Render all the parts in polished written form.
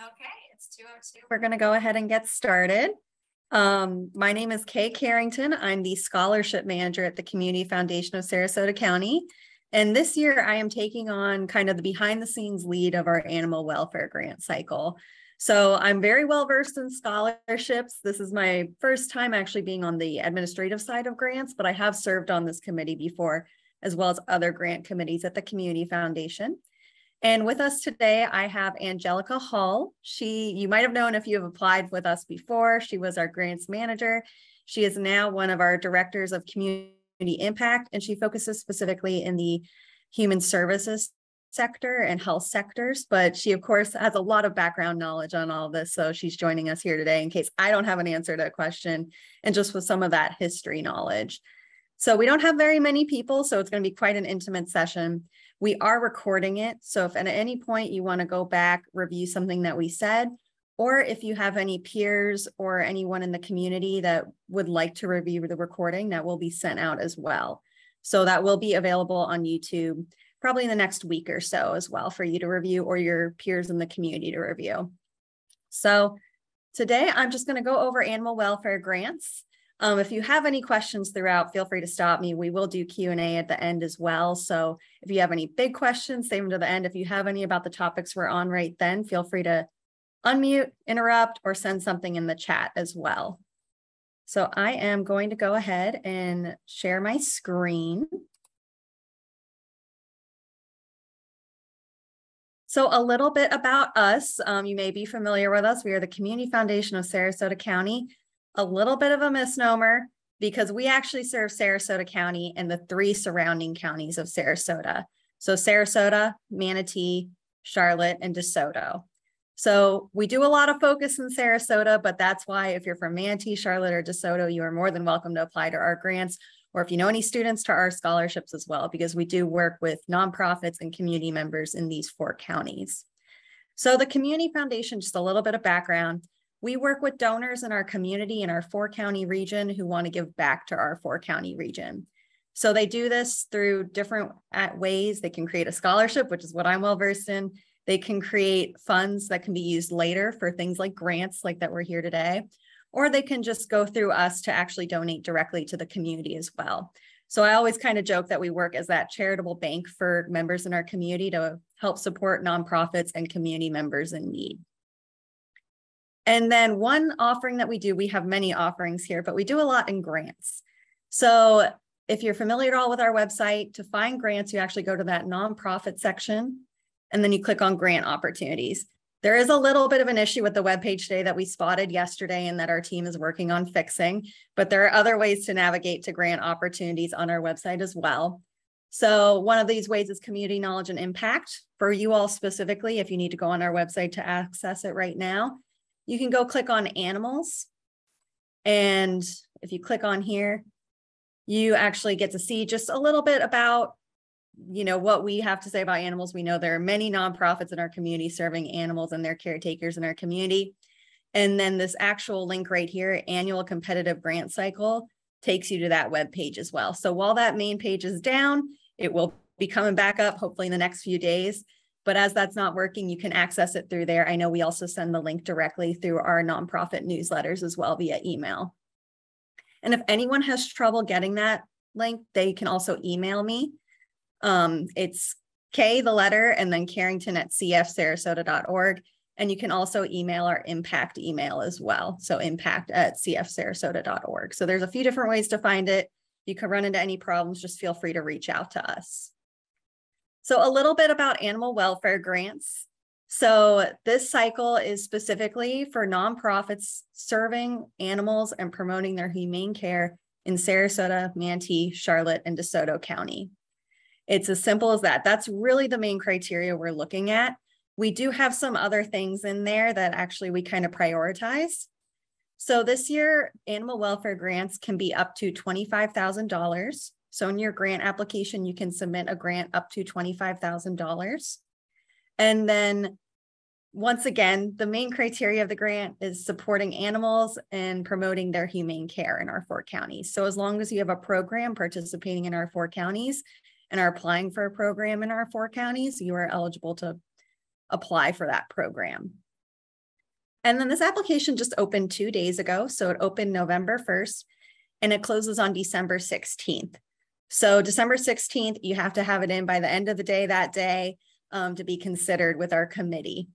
Okay, it's 2:02. We're going to go ahead and get started. My name is Kay Carrington. I'm the scholarship manager at the Community Foundation of Sarasota County. And this year I am taking on kind of the behind the scenes lead of our animal welfare grant cycle. So I'm very well versed in scholarships. This is my first time actually being on the administrative side of grants, but I have served on this committee before, as well as other grant committees at the Community Foundation. And with us today, I have Angelica Hall. You might have known if you have applied with us before. She was our grants manager. She is now one of our directors of community impact, and she focuses specifically in the human services sector and health sectors. But she, of course, has a lot of background knowledge on all of this. So she's joining us here today in case I don't have an answer to a question and just with some of that history knowledge. So we don't have very many people, so it's going to be quite an intimate session. We are recording it, so if at any point you want to go back, review something that we said, or if you have any peers or anyone in the community that would like to review the recording, that will be sent out as well. So that will be available on YouTube probably in the next week or so as well for you to review or your peers in the community to review. So today I'm just going to go over animal welfare grants. If you have any questions throughout, feel free to stop me. We will do Q&A at the end as well. So if you have any big questions, save them to the end. If you have any about the topics we're on right then, feel free to unmute, interrupt, or send something in the chat as well. So I am going to go ahead and share my screen. So a little bit about us. You may be familiar with us. We are the Community Foundation of Sarasota County. A little bit of a misnomer because we actually serve Sarasota County and the 3 surrounding counties of Sarasota. So Sarasota, Manatee, Charlotte, and DeSoto. So we do a lot of focus in Sarasota, but that's why if you're from Manatee, Charlotte, or DeSoto, you are more than welcome to apply to our grants, or if you know any students, to our scholarships as well, because we do work with nonprofits and community members in these 4 counties. So the Community Foundation, just a little bit of background. We work with donors in our community in our 4-county region who want to give back to our 4-county region. So they do this through different ways. They can create a scholarship, which is what I'm well versed in. They can create funds that can be used later for things like grants like that we're here today, or they can just go through us to actually donate directly to the community as well. So I always kind of joke that we work as that charitable bank for members in our community to help support nonprofits and community members in need. And then one offering that we do, we have many offerings here, but we do a lot in grants. So if you're familiar at all with our website, to find grants, you actually go to that nonprofit section, and then you click on grant opportunities. There is a little bit of an issue with the webpage today that we spotted yesterday and that our team is working on fixing, but there are other ways to navigate to grant opportunities on our website as well. So one of these ways is community knowledge and impact. For you all specifically, if you need to go on our website to access it right now, you can go click on animals. And if you click on here, you actually get to see just a little bit about, what we have to say about animals. We know there are many nonprofits in our community serving animals and their caretakers in our community. And then this actual link right here, annual competitive grant cycle, takes you to that web page as well. So while that main page is down, it will be coming back up hopefully in the next few days. But as that's not working, you can access it through there. I know we also send the link directly through our nonprofit newsletters as well via email. And if anyone has trouble getting that link, they can also email me. It's K, the letter, and then Carrington@cfsarasota.org. And you can also email our impact email as well. So impact@cfsarasota.org. So there's a few different ways to find it. If you can run into any problems, just feel free to reach out to us. So a little bit about animal welfare grants. So this cycle is specifically for nonprofits serving animals and promoting their humane care in Sarasota, Manatee, Charlotte, and DeSoto County. It's as simple as that. That's really the main criteria we're looking at. We do have some other things in there that actually we kind of prioritize. So this year, animal welfare grants can be up to $25,000. So in your grant application, you can submit a grant up to $25,000. And then once again, the main criteria of the grant is supporting animals and promoting their humane care in our 4 counties. So as long as you have a program participating in our 4 counties and are applying for a program in our 4 counties, you are eligible to apply for that program. And then this application just opened 2 days ago. So it opened November 1st and it closes on December 16th. So December 16th, you have to have it in by the end of the day that day to be considered with our committee.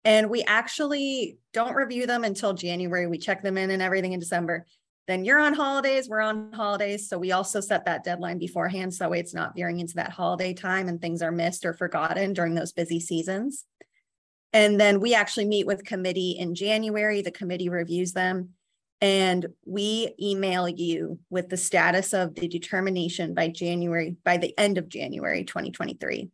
And we actually don't review them until January. We check them in and everything in December. Then you're on holidays, we're on holidays. So we also set that deadline beforehand. So that way it's not veering into that holiday time and things are missed or forgotten during those busy seasons. And then we actually meet with committee in January. The committee reviews them and we email you with the status of the determination by the end of January 2023.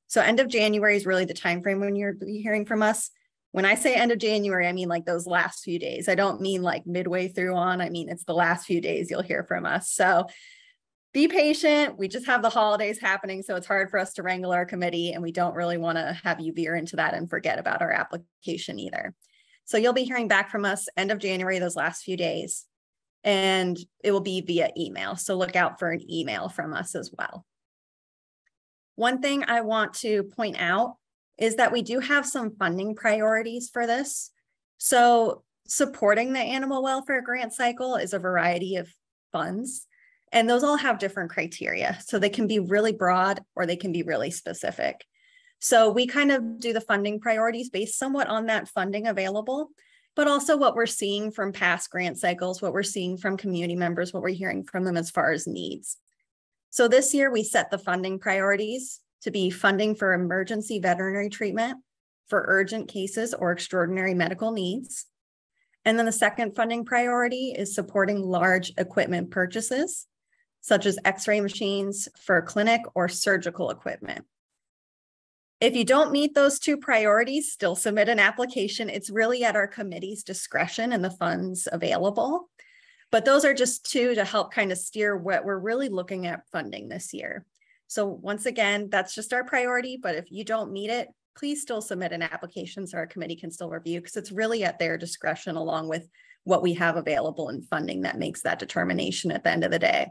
So end of January is really the time frame when you're hearing from us. When I say end of January, I mean like those last few days. I don't mean like midway through on. I mean, it's the last few days you'll hear from us. So be patient. We just have the holidays happening. So it's hard for us to wrangle our committee and we don't really want to have you veer into that and forget about our application either. So you'll be hearing back from us end of January, those last few days, and it will be via email. So look out for an email from us as well. One thing I want to point out is that we do have some funding priorities for this. So supporting the animal welfare grant cycle is a variety of funds, and those all have different criteria. So they can be really broad or they can be really specific. So we kind of do the funding priorities based somewhat on that funding available, but also what we're seeing from past grant cycles, what we're seeing from community members, what we're hearing from them as far as needs. So this year we set the funding priorities to be funding for emergency veterinary treatment for urgent cases or extraordinary medical needs. And then the second funding priority is supporting large equipment purchases, such as X-ray machines for clinic or surgical equipment. If you don't meet those two priorities, still submit an application. It's really at our committee's discretion and the funds available. But those are just two to help kind of steer what we're really looking at funding this year. So once again, that's just our priority, but if you don't meet it, please still submit an application so our committee can still review, because it's really at their discretion along with what we have available in funding that makes that determination at the end of the day.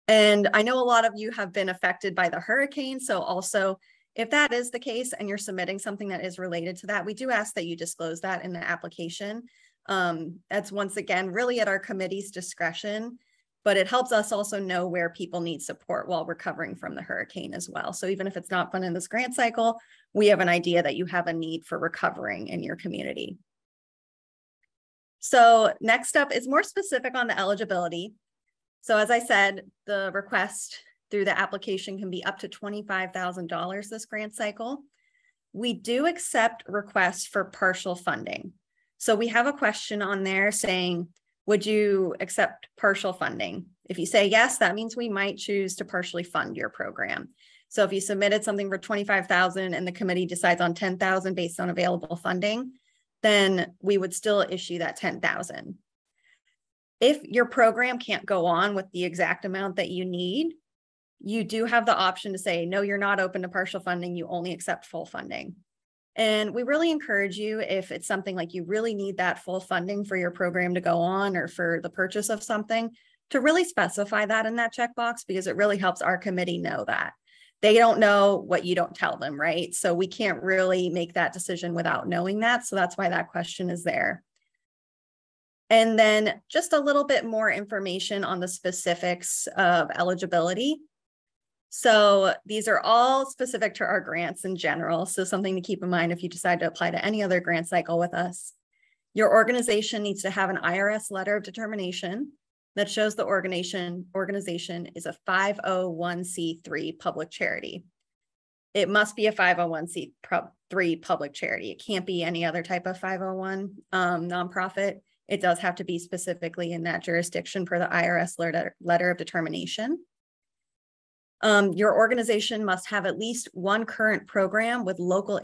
And I know a lot of you have been affected by the hurricane. So also, if that is the case and you're submitting something that is related to that, we do ask that you disclose that in the application. That's once again, really at our committee's discretion, but it helps us also know where people need support while recovering from the hurricane as well. So even if it's not funded in this grant cycle, we have an idea that you have a need for recovering in your community. So next up is more specific on the eligibility. So as I said, the request through the application can be up to $25,000 this grant cycle. We do accept requests for partial funding. So we have a question on there saying, would you accept partial funding? If you say yes, that means we might choose to partially fund your program. So if you submitted something for $25,000 and the committee decides on $10,000 based on available funding, then we would still issue that $10,000. If your program can't go on with the exact amount that you need, you do have the option to say, no, you're not open to partial funding, you only accept full funding. And we really encourage you, if it's something like you really need that full funding for your program to go on or for the purchase of something, to really specify that in that checkbox, because it really helps our committee know that. They don't know what you don't tell them, right? So we can't really make that decision without knowing that. So that's why that question is there. And then just a little bit more information on the specifics of eligibility. So these are all specific to our grants in general. So something to keep in mind if you decide to apply to any other grant cycle with us. Your organization needs to have an IRS letter of determination that shows the organization is a 501c3 public charity. It must be a 501c3 public charity. It can't be any other type of 501 nonprofit. It does have to be specifically in that jurisdiction per the IRS letter of determination. Your organization must have at least one current program with local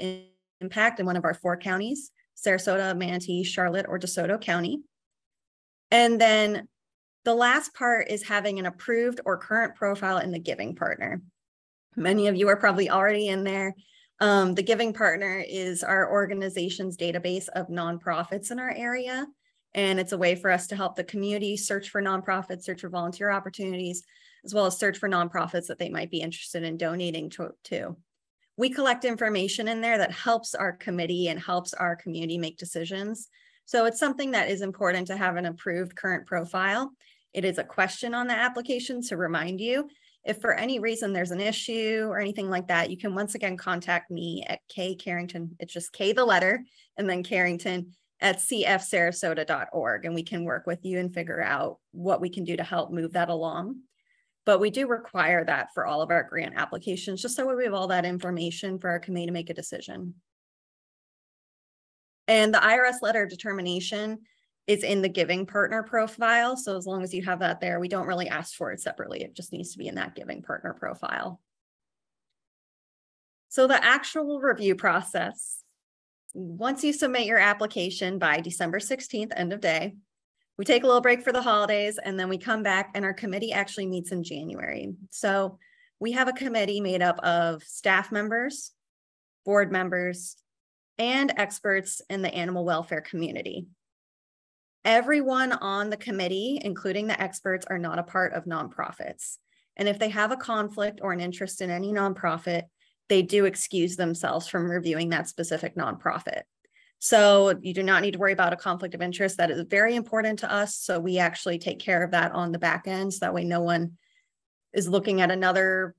impact in one of our 4 counties, Sarasota, Manatee, Charlotte, or DeSoto County. And then the last part is having an approved or current profile in the Giving Partner. Many of you are probably already in there. The Giving Partner is our organization's database of nonprofits in our area. And it's a way for us to help the community search for nonprofits, search for volunteer opportunities, as well as search for nonprofits that they might be interested in donating to. we collect information in there that helps our committee and helps our community make decisions. So it's something that is important to have an approved current profile. It is a question on the application to remind you. If for any reason there's an issue or anything like that, you can once again contact me at kcarrington. It's just K the letter and then Carrington at cfsarasota.org, and we can work with you and figure out what we can do to help move that along. But we do require that for all of our grant applications, just so we have all that information for our committee to make a decision. And the IRS letter of determination is in the giving partner profile. So as long as you have that there, we don't really ask for it separately. It just needs to be in that giving partner profile. So the actual review process, once you submit your application by December 16th, end of day, we take a little break for the holidays, and then we come back and our committee actually meets in January. So we have a committee made up of staff members, board members, and experts in the animal welfare community. Everyone on the committee, including the experts, are not a part of nonprofits. And if they have a conflict or an interest in any nonprofit, they do excuse themselves from reviewing that specific nonprofit. So you do not need to worry about a conflict of interest. That is very important to us. So we actually take care of that on the back end. So that way no one is looking at another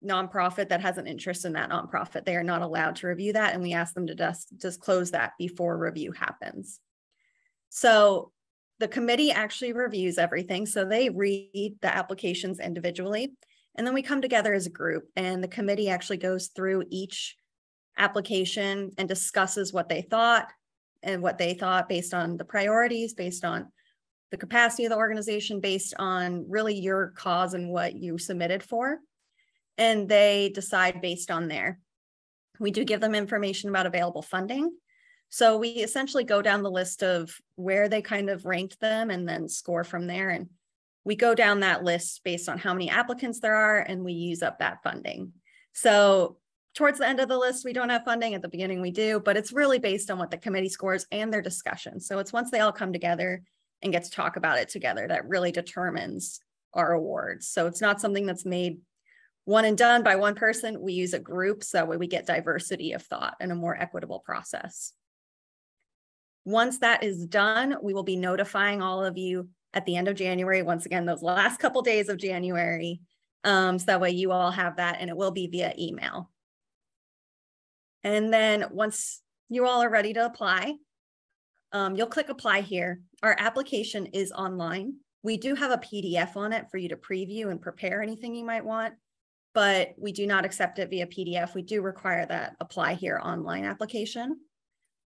nonprofit that has an interest in that nonprofit. They are not allowed to review that. And we ask them to disclose that before review happens. So the committee actually reviews everything. So they read the applications individually. And then we come together as a group, and the committee actually goes through each application and discusses what they thought based on the priorities, based on the capacity of the organization, based on really your cause and what you submitted for. And they decide based on there. We do give them information about available funding. So we essentially go down the list of where they kind of ranked them and then score from there. And we go down that list based on how many applicants there are, and we use up that funding. So towards the end of the list, we don't have funding. At the beginning, we do, but it's really based on what the committee scores and their discussion. So it's once they all come together and get to talk about it together that really determines our awards. So it's not something that's made one and done by one person. We use a group, so that way we get diversity of thought and a more equitable process. Once that is done, we will be notifying all of you at the end of January, once again, those last couple days of January. So that way you all have that, and it will be via email. And then once you all are ready to apply, you'll click apply here. Our application is online. We do have a PDF on it for you to preview and prepare anything you might want, but we do not accept it via PDF. We do require that apply here online application.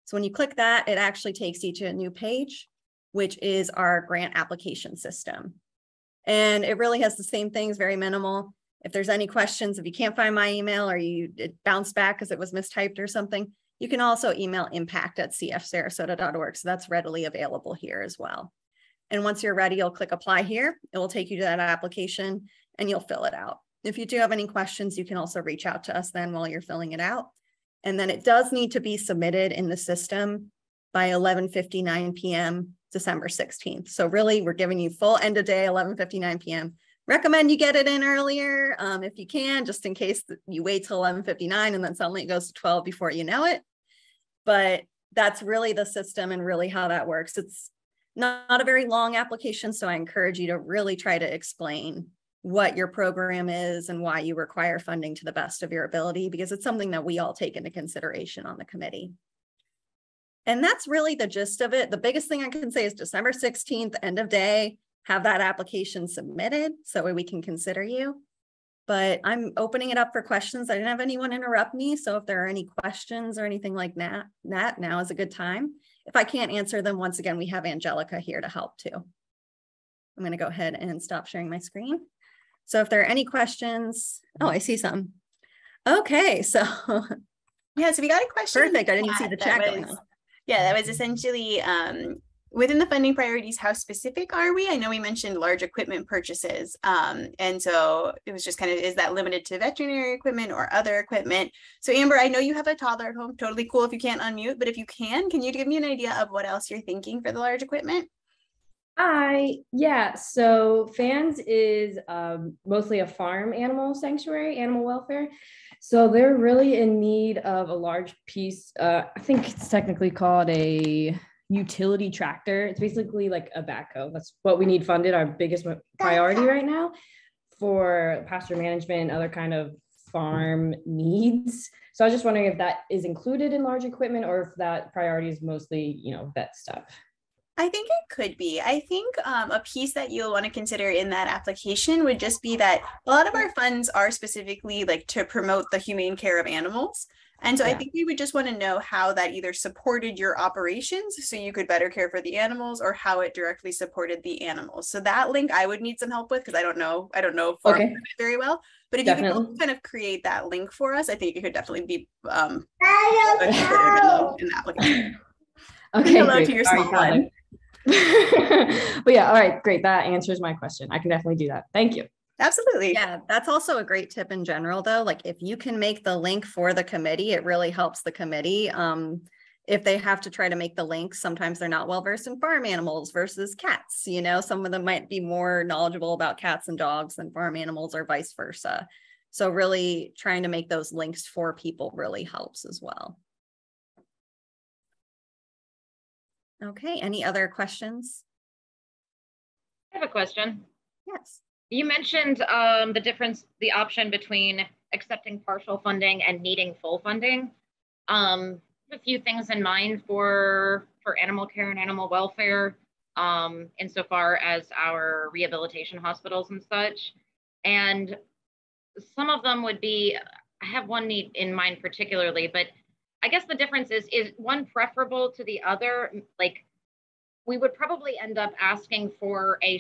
So when you click that, it actually takes you to a new page, which is our grant application system. And it really has the same things, very minimal. If there's any questions, if you can't find my email or it bounced back because it was mistyped or something, you can also email impact@cfsarasota.org. So that's readily available here as well. And once you're ready, you'll click apply here. It will take you to that application and you'll fill it out. If you do have any questions, you can also reach out to us then while you're filling it out. And then it does need to be submitted in the system by 11:59 p.m. December 16th. So really, we're giving you full end of day, 11:59 p.m. Recommend you get it in earlier if you can, just in case you wait till 11:59 and then suddenly it goes to 12 before you know it. But that's really the system and really how that works. It's not a very long application, so I encourage you to really try to explain what your program is and why you require funding to the best of your ability, because it's something that we all take into consideration on the committee. And that's really the gist of it. The biggest thing I can say is December 16th, end of day, have that application submitted so we can consider you. But I'm opening it up for questions. I didn't have anyone interrupt me. So if there are any questions or anything like that, now is a good time. If I can't answer them, once again, we have Angelica here to help too. I'm going to go ahead and stop sharing my screen. So if there are any questions, oh, I see some. Okay, so. Yeah, so we got a question. Perfect, I didn't see the chat going on. Yeah, that was essentially, within the funding priorities, how specific are we? I know we mentioned large equipment purchases. And so it was just kind of, is that limited to veterinary equipment or other equipment? So Amber, I know you have a toddler at home, totally cool if you can't unmute, but if you can you give me an idea of what else you're thinking for the large equipment? Hi, yeah. So Fans is mostly a farm animal sanctuary, animal welfare. So they're really in need of a large piece. I think it's technically called a utility tractor. It's basically like a backhoe. That's what we need funded, our biggest priority right now for pasture management, other kind of farm needs. So I was just wondering if that is included in large equipment or if that priority is mostly, vet stuff. I think it could be. I think a piece that you'll want to consider in that application would just be that a lot of our funds are specifically like to promote the humane care of animals. And so I Yeah. think we would just want to know how that either supported your operations so you could better care for the animals, or how it directly supported the animals. So that link I would need some help with, because I don't know farm Okay, very well. But if you could definitely. help kind of create that link for us, I think it could definitely be in the application. And Okay, hello great. to your Sorry, small toddler. one. But yeah, all right, great. That answers my question. I can definitely do that. Thank you. Absolutely. Yeah, that's also a great tip in general, though. Like if you can make the link for the committee, it really helps the committee. If they have to try to make the link, sometimes they're not well versed in farm animals versus cats. Some of them might be more knowledgeable about cats and dogs than farm animals, or vice versa. So really trying to make those links for people really helps as well. Okay, any other questions? I have a question. Yes. You mentioned the option between accepting partial funding and needing full funding. A few things in mind for animal care and animal welfare, insofar as our rehabilitation hospitals and such. And some of them would be, I have one need in mind particularly, but I guess the difference is one preferable to the other? Like, we would probably end up asking for a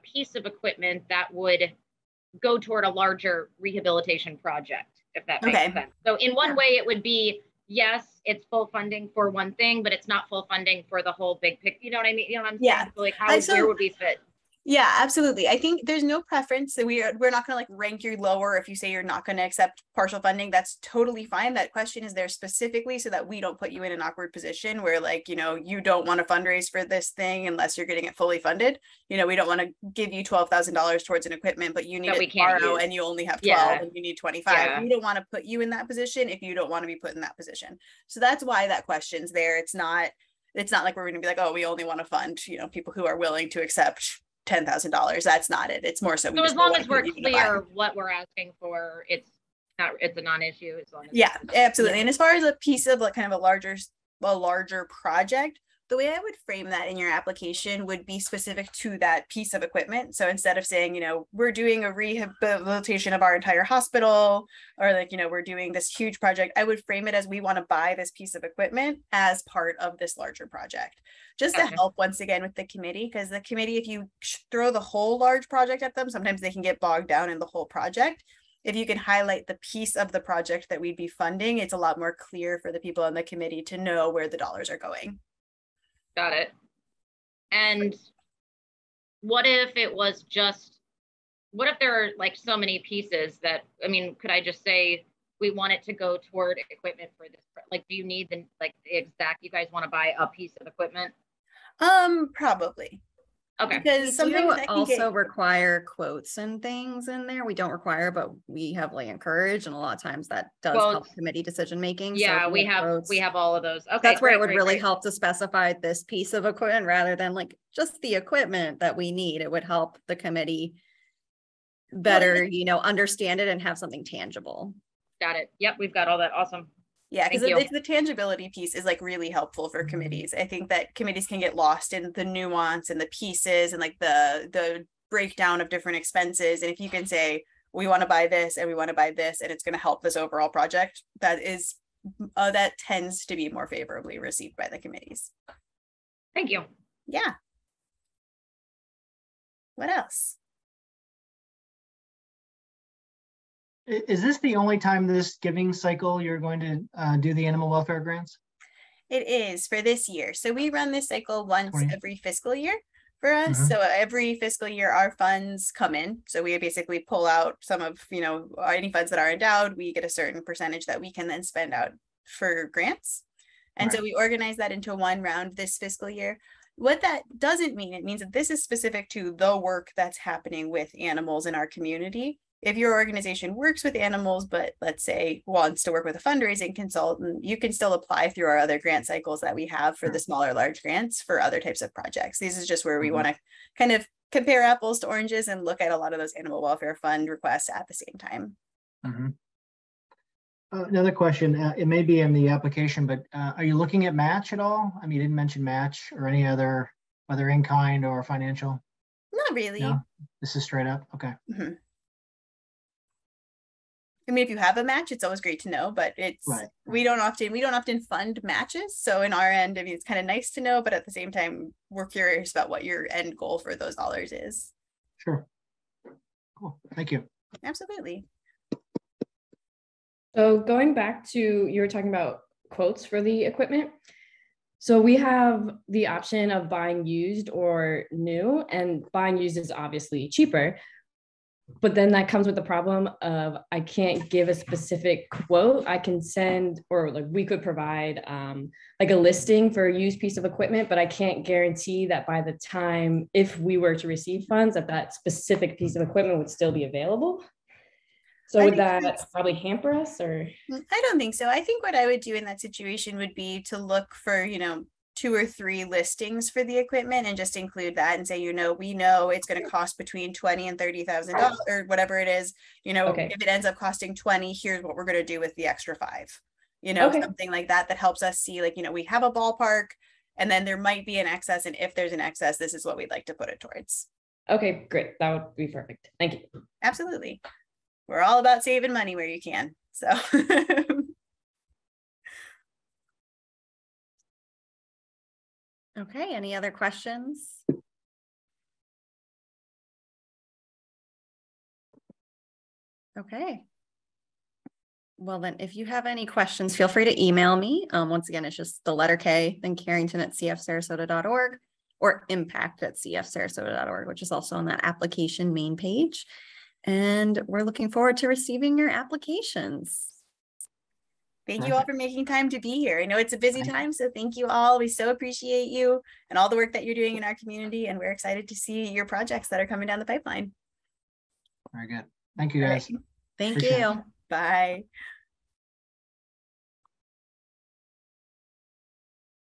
piece of equipment that would go toward a larger rehabilitation project, if that makes sense. So in one way, it would be, yes, it's full funding for one thing, but it's not full funding for the whole big picture. You know what I mean? You know what I'm saying? So like, where would we fit? Yeah, absolutely. I think there's no preference that we're not going to like rank you lower if you say you're not going to accept partial funding. That's totally fine. That question is there specifically so that we don't put you in an awkward position where like, you don't want to fundraise for this thing unless you're getting it fully funded. We don't want to give you $12,000 towards an equipment, but you need it tomorrow and you only have 12 and you need 25. Yeah. We don't want to put you in that position if you don't want to be put in that position. So that's why that question's there. It's not like we're going to be like, oh, we only want to fund, people who are willing to accept $10,000. That's not it. It's more so. So as long as we're clear what we're asking for, it's a non-issue. As long as yeah, absolutely. And as far as a piece of like kind of a larger project, the way I would frame that in your application would be specific to that piece of equipment. So instead of saying, we're doing a rehabilitation of our entire hospital, or like, we're doing this huge project, I would frame it as we want to buy this piece of equipment as part of this larger project. Just to help once again with the committee, because the committee, if you throw the whole large project at them, sometimes they can get bogged down in the whole project. If you can highlight the piece of the project that we'd be funding, it's a lot more clear for the people on the committee to know where the dollars are going. Got it. And what if there are like so many pieces that, could I just say we want it to go toward equipment for this? Like, do you need the exact, you guys want to buy a piece of equipment? Probably. Okay. Because we do also require quotes and things in there. We don't require, but we heavily encourage, and a lot of times that does help committee decision making. Yeah, so we have all of those. Okay, that's where it would really help to specify this piece of equipment rather than like just the equipment that we need. It would help the committee better, understand it and have something tangible. Got it. Yep, we've got all that. Awesome. Yeah, because it's the tangibility piece is like really helpful for committees. I think that committees can get lost in the nuance and the pieces and like the breakdown of different expenses. And if you can say, we want to buy this and we want to buy this, and it's going to help this overall project, that tends to be more favorably received by the committees. Thank you. Yeah. What else? Is this the only time this giving cycle you're going to do the animal welfare grants? It is for this year. So we run this cycle once every fiscal year for us. So every fiscal year our funds come in. So we basically pull out some of, any funds that are endowed. We get a certain percentage that we can then spend out for grants. And so we organize that into one round this fiscal year. What that doesn't mean, it means that this is specific to the work that's happening with animals in our community. If your organization works with animals, but let's say wants to work with a fundraising consultant, you can still apply through our other grant cycles that we have for the smaller large grants for other types of projects. This is just where we want to kind of compare apples to oranges and look at a lot of those animal welfare fund requests at the same time. Another question, it may be in the application, but are you looking at match at all? I mean, you didn't mention match or any other, whether in kind or financial? Not really. No? This is straight up? Okay. I mean, if you have a match, it's always great to know, but it's Right. we don't often fund matches. So in our end, I mean, it's kind of nice to know, but at the same time, we're curious about what your end goal for those dollars is. Sure. Cool. Thank you. Absolutely. So going back to, you were talking about quotes for the equipment. So we have the option of buying used or new, and buying used is obviously cheaper. But then that comes with the problem of I can't give a specific quote. I can send, or like we could provide like a listing for a used piece of equipment, but I can't guarantee that by the time, if we were to receive funds, that that specific piece of equipment would still be available. So would that probably hamper us, or? I don't think so. I think what I would do in that situation would be to look for, 2 or 3 listings for the equipment and just include that and say, we know it's going to cost between $20,000 and $30,000 or whatever it is. Okay. If it ends up costing 20, here's what we're going to do with the extra 5. Okay. Something like that helps us see, like, we have a ballpark, and then there might be an excess, and if there's an excess, this is what we'd like to put it towards. Okay, great. That would be perfect. Thank you. Absolutely. We're all about saving money where you can. So Okay, any other questions? Okay. Well, then, if you have any questions, feel free to email me. Once again, it's just the letter K, then Carrington@cfsarasota.org, or impact@cfsarasota.org, which is also on that application main page. And we're looking forward to receiving your applications. Thank you all for making time to be here. I know it's a busy time, so thank you all. We so appreciate you and all the work that you're doing in our community, and we're excited to see your projects that are coming down the pipeline. Very good. Thank you, guys. Thank Appreciate you. it. Bye.